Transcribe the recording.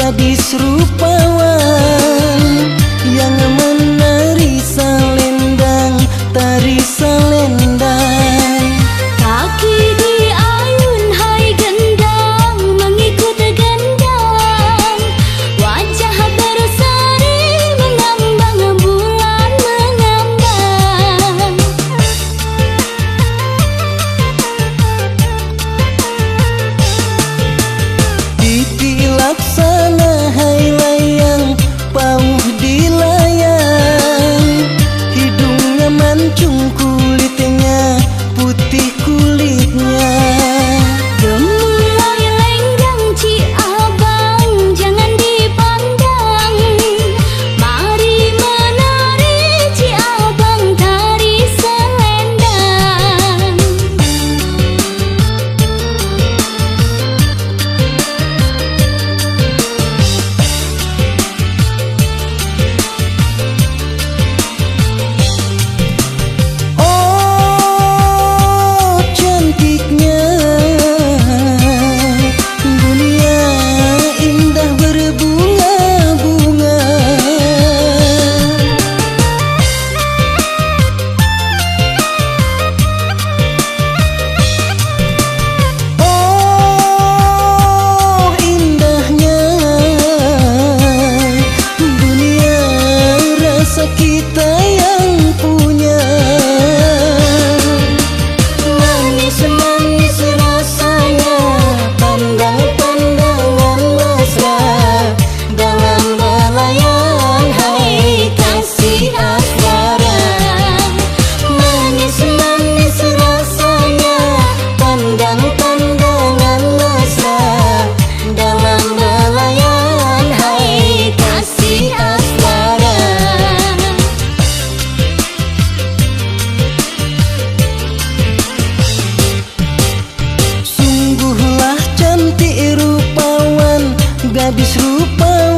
gadis rupawan yang menari selendang, tari selendang. Kaki diayun hai gendang, mengikut gendang. Wajah berseri mengambang, bulan mengambang. Pipi laksana hai layang, pauh dilayang. Hidungnya mancung, kulitnya putih kulitnya. Gemulai lenggang ci abang, jangan dipandang. Mari menari ci abang, tari selendang. Oh cantiknya dunia, indah berbunga-bunga. Oh indahnya dunia, rasa kita yang punya. Manis-manis rasanya, pandang-pandangan mesra dalam belayan hai kasih asmara. Manis-manis rasanya, pandang-pandangan mesra dalam belayan hai kasih asmara. Sungguhlah cantik rupawan, gadis rupawan